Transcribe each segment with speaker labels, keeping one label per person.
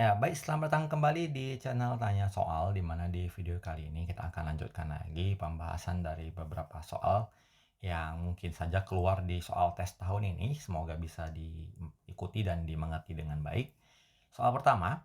Speaker 1: Ya, baik, selamat datang kembali di channel Tanya Soal, di mana di video kali ini kita akan lanjutkan lagi pembahasan dari beberapa soal yang mungkin saja keluar di soal tes tahun ini. Semoga bisa diikuti dan dimengerti dengan baik. Soal pertama,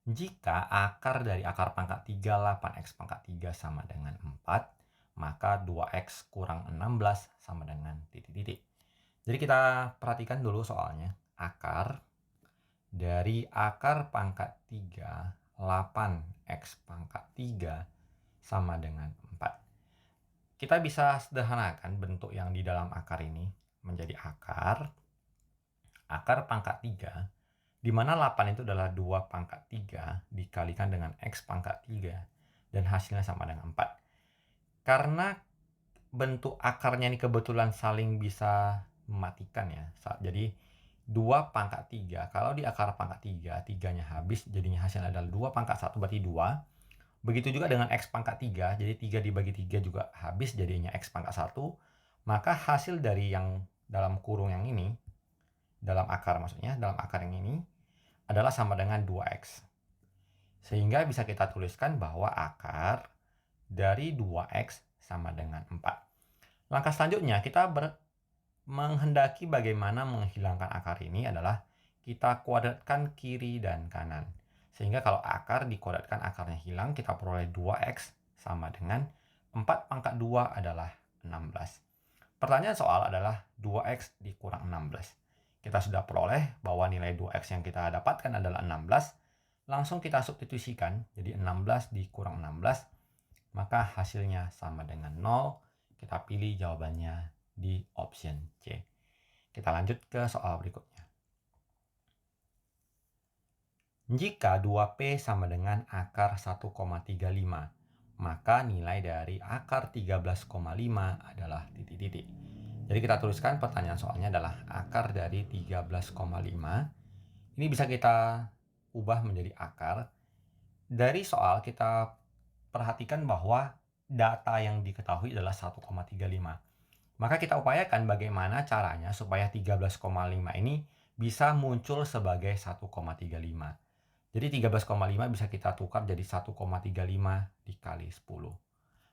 Speaker 1: jika akar dari akar pangkat 38x pangkat 3 sama dengan 4, maka 2x kurang 16 sama dengan titik-titik. Jadi kita perhatikan dulu soalnya. Akar dari akar pangkat 3, 8x pangkat 3 sama dengan 4. Kita bisa sederhanakan bentuk yang di dalam akar ini menjadi akar pangkat 3, di mana 8 itu adalah 2 pangkat 3 dikalikan dengan x pangkat 3, dan hasilnya sama dengan 4. Karena bentuk akarnya ini kebetulan saling bisa mematikan ya. Jadi 2 pangkat 3, kalau di akar pangkat 3, 3-nya habis, jadinya hasilnya adalah 2 pangkat 1, berarti 2. Begitu juga dengan x pangkat 3, jadi 3 dibagi 3 juga habis, jadinya x pangkat 1. Maka hasil dari yang dalam kurung yang ini, dalam akar maksudnya, dalam akar yang ini, adalah sama dengan 2x. Sehingga bisa kita tuliskan bahwa akar dari 2x sama dengan 4. Langkah selanjutnya, kita menghendaki bagaimana menghilangkan akar ini adalah kita kuadratkan kiri dan kanan. Sehingga kalau akar dikuadratkan, akarnya hilang, kita peroleh 2x sama dengan 4 pangkat 2 adalah 16. Pertanyaan soal adalah 2x dikurang 16. Kita sudah peroleh bahwa nilai 2x yang kita dapatkan adalah 16. Langsung kita substitusikan, jadi 16 dikurang 16, maka hasilnya sama dengan 0. Kita pilih jawabannya di option C. Kita lanjut ke soal berikutnya. Jika 2P sama dengan akar 1,35, maka nilai dari akar 13,5 adalah titik-titik. Jadi kita tuliskan pertanyaan soalnya adalah akar dari 13,5. Ini bisa kita ubah menjadi akar. Dari soal kita perhatikan bahwa data yang diketahui adalah 1,35. Maka kita upayakan bagaimana caranya supaya 13,5 ini bisa muncul sebagai 1,35. Jadi 13,5 bisa kita tukar jadi 1,35 dikali 10.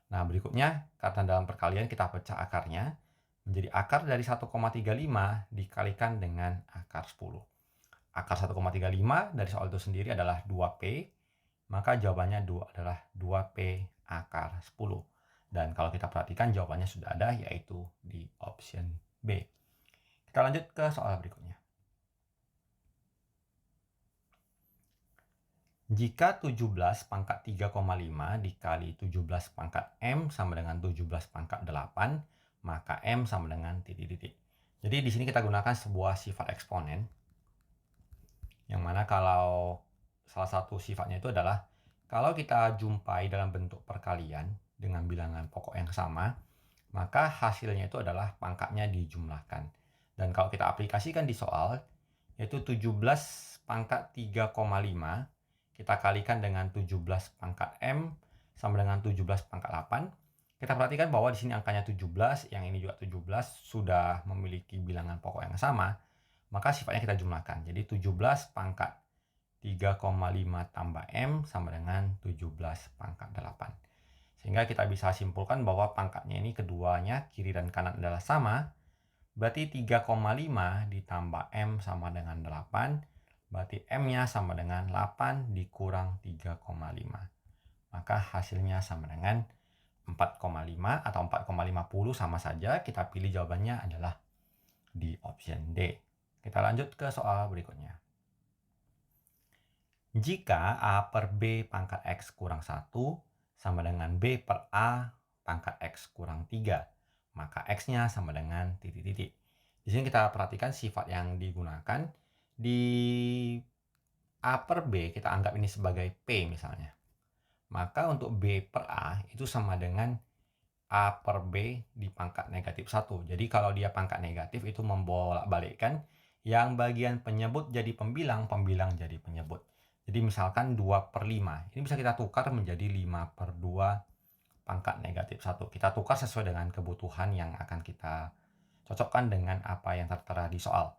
Speaker 1: Nah, berikutnya karena dalam perkalian kita pecah akarnya menjadi akar dari 1,35 dikalikan dengan akar 10. Akar 1,35 dari soal itu sendiri adalah 2P, maka jawabannya adalah 2P akar 10. Dan kalau kita perhatikan jawabannya sudah ada, yaitu di option B. Kita lanjut ke soal berikutnya. Jika 17 pangkat 3,5 dikali 17 pangkat M sama dengan 17 pangkat 8, maka M sama dengan titik-titik. Jadi di sini kita gunakan sebuah sifat eksponen, yang mana kalau salah satu sifatnya itu adalah kalau kita jumpai dalam bentuk perkalian dengan bilangan pokok yang sama, maka hasilnya itu adalah pangkatnya dijumlahkan. Dan kalau kita aplikasikan di soal, yaitu 17 pangkat 3,5, kita kalikan dengan 17 pangkat M sama dengan 17 pangkat 8. Kita perhatikan bahwa di sini angkanya 17, yang ini juga 17, sudah memiliki bilangan pokok yang sama, maka sifatnya kita jumlahkan. Jadi 17 pangkat 3,5 tambah M sama dengan 17 pangkat 8. Sehingga kita bisa simpulkan bahwa pangkatnya ini keduanya, kiri dan kanan, adalah sama. Berarti 3,5 ditambah M sama dengan 8. Berarti M-nya sama dengan 8 dikurang 3,5. Maka hasilnya sama dengan 4,5 atau 4,50, sama saja. Kita pilih jawabannya adalah di option D. Kita lanjut ke soal berikutnya. Jika A per B pangkat X kurang 1 sama dengan B per A pangkat X kurang 3, maka X-nya sama dengan titik-titik. Di sini kita perhatikan sifat yang digunakan. Di A per B kita anggap ini sebagai P misalnya. Maka untuk B per A itu sama dengan A per B di pangkat negatif 1. Jadi kalau dia pangkat negatif itu membolak-balikkan yang bagian penyebut jadi pembilang, pembilang jadi penyebut. Jadi misalkan 2 per 5. Ini bisa kita tukar menjadi 5 per 2 pangkat negatif 1. Kita tukar sesuai dengan kebutuhan yang akan kita cocokkan dengan apa yang tertera di soal.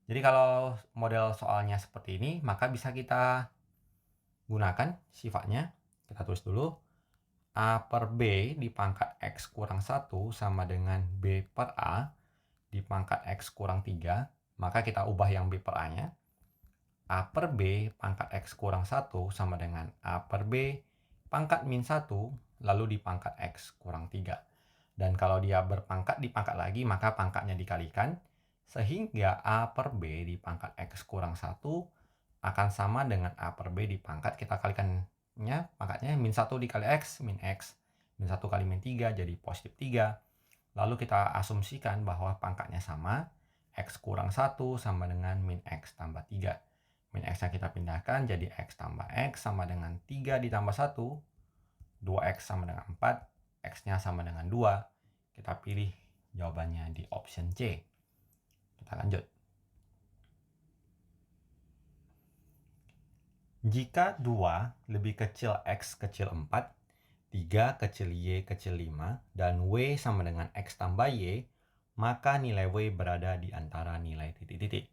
Speaker 1: Jadi kalau model soalnya seperti ini, maka bisa kita gunakan sifatnya. Kita tulis dulu. A per B di pangkat X kurang 1 sama dengan B per A di pangkat X kurang 3. Maka kita ubah yang B per A-nya. A per B pangkat X kurang 1 sama dengan A per B pangkat min 1 lalu di pangkat X kurang 3. Dan kalau dia berpangkat di pangkat lagi, maka pangkatnya dikalikan. Sehingga A per B di pangkat X kurang 1 akan sama dengan A per B di pangkat, kita kalikannya, pangkatnya min 1 dikali X, min X. Min 1 kali min 3 jadi positif 3. Lalu kita asumsikan bahwa pangkatnya sama, X kurang 1 sama dengan min X tambah 3. Min X-nya kita pindahkan jadi X tambah X sama dengan 3 ditambah 1. 2X sama dengan 4. X-nya sama dengan 2. Kita pilih jawabannya di option C. Kita lanjut. Jika 2 lebih kecil X kecil 4, 3 kecil Y kecil 5, dan W sama dengan X tambah Y, maka nilai W berada di antara nilai titik-titik.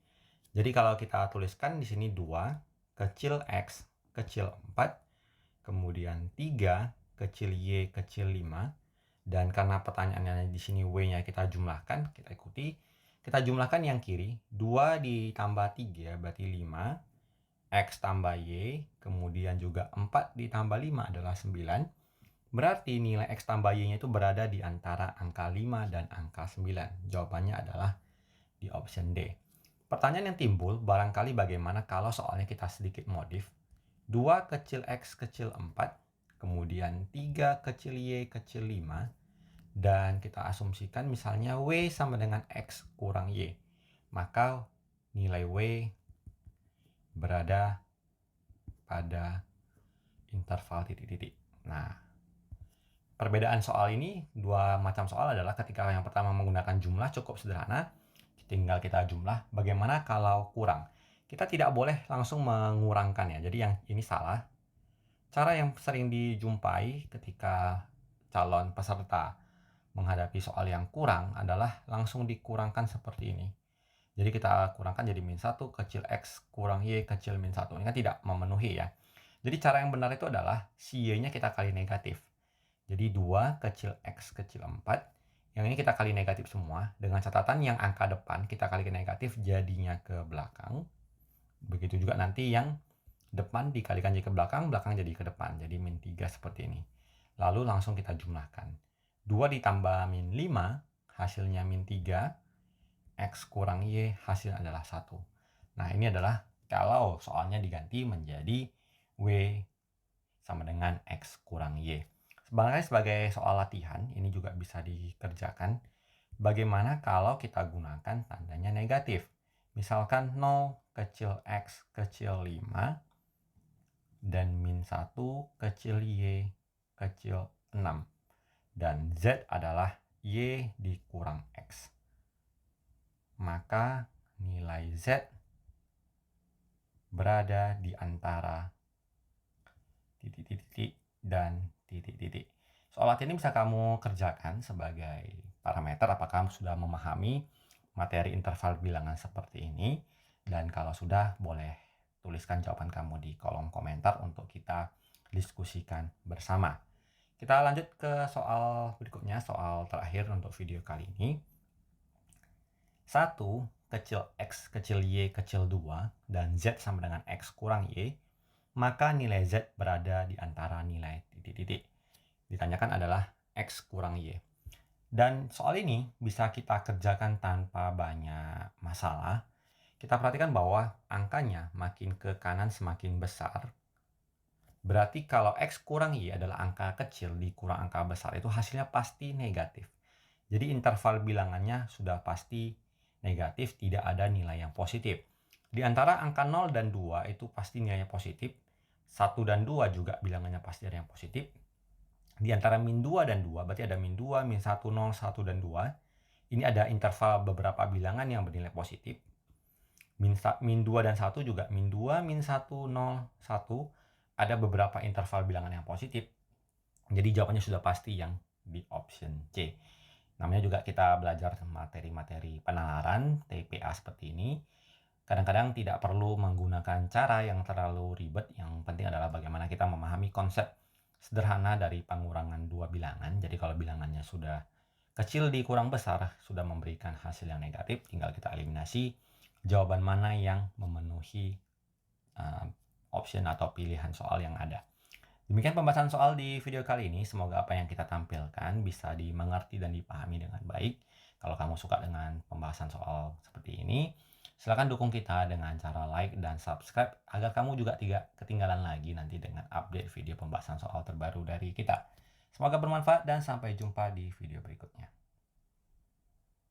Speaker 1: Jadi kalau kita tuliskan di sini 2 kecil X kecil 4, kemudian 3 kecil Y kecil 5, dan karena pertanyaannya di sini W-nya kita jumlahkan, kita ikuti. Kita jumlahkan yang kiri, 2 ditambah 3 berarti 5, X tambah Y, kemudian juga 4 ditambah 5 adalah 9. Berarti nilai X tambah Y-nya itu berada di antara angka 5 dan angka 9. Jawabannya adalah di option D. Pertanyaan yang timbul, barangkali bagaimana kalau soalnya kita sedikit modif. 2 kecil X kecil 4, kemudian 3 kecil Y kecil 5, dan kita asumsikan misalnya W sama dengan X kurang Y. Maka nilai W berada pada interval titik-titik. Nah, perbedaan soal ini, dua macam soal adalah ketika yang pertama menggunakan jumlah cukup sederhana, tinggal kita jumlah. Bagaimana kalau kurang? Kita tidak boleh langsung mengurangkan ya, jadi yang ini salah. Cara yang sering dijumpai ketika calon peserta menghadapi soal yang kurang adalah langsung dikurangkan seperti ini. Jadi kita kurangkan jadi min 1 kecil X kurang Y kecil min 1. Ini kan tidak memenuhi ya. Jadi cara yang benar itu adalah si Y-nya kita kali negatif. Jadi 2 kecil X kecil 4. Yang ini kita kali negatif semua. Dengan catatan yang angka depan kita kali ke negatif jadinya ke belakang. Begitu juga nanti yang depan dikalikan jadi ke belakang, belakang jadi ke depan. Jadi min 3 seperti ini. Lalu langsung kita jumlahkan. 2 ditambah min 5 hasilnya min 3. X kurang Y hasilnya adalah 1. Nah, ini adalah kalau soalnya diganti menjadi W sama dengan X kurang Y. Sebenarnya sebagai soal latihan, ini juga bisa dikerjakan. Bagaimana kalau kita gunakan tandanya negatif? Misalkan 0 kecil X kecil 5 dan min 1 kecil Y kecil 6. Dan Z adalah Y dikurang X. Maka nilai Z berada di antara titik-titik dan titik-titik. Soal latihan ini bisa kamu kerjakan sebagai parameter apakah kamu sudah memahami materi interval bilangan seperti ini. Dan kalau sudah, boleh tuliskan jawaban kamu di kolom komentar untuk kita diskusikan bersama. Kita lanjut ke soal berikutnya, soal terakhir untuk video kali ini. 1 kecil X kecil Y kecil 2 dan Z sama dengan X kurang Y, maka nilai Z berada di antara nilai titik-titik. Ditanyakan adalah X kurang Y. Dan soal ini bisa kita kerjakan tanpa banyak masalah. Kita perhatikan bahwa angkanya makin ke kanan semakin besar. Berarti kalau X kurang Y adalah angka kecil dikurang angka besar, itu hasilnya pasti negatif. Jadi interval bilangannya sudah pasti negatif, tidak ada nilai yang positif. Di antara angka 0 dan 2 itu pasti nilainya positif. 1 dan 2 juga bilangannya pasti ada yang positif. Di antara min 2 dan 2, berarti ada min 2, min 1, 0, 1, dan 2. Ini ada interval beberapa bilangan yang bernilai positif. Min 2 dan 1 juga min 2, min 1, 0, 1. Ada beberapa interval bilangan yang positif. Jadi jawabannya sudah pasti yang di option C. Namanya juga kita belajar materi-materi penalaran TPA seperti ini. Kadang-kadang tidak perlu menggunakan cara yang terlalu ribet, yang penting adalah bagaimana kita memahami konsep sederhana dari pengurangan dua bilangan. Jadi kalau bilangannya sudah kecil dikurang besar, sudah memberikan hasil yang negatif, tinggal kita eliminasi jawaban mana yang memenuhi option atau pilihan soal yang ada. Demikian pembahasan soal di video kali ini. Semoga apa yang kita tampilkan bisa dimengerti dan dipahami dengan baik. Kalau kamu suka dengan pembahasan soal seperti ini, silakan dukung kita dengan cara like dan subscribe agar kamu juga tidak ketinggalan lagi nanti dengan update video pembahasan soal terbaru dari kita. Semoga bermanfaat dan sampai jumpa di video berikutnya.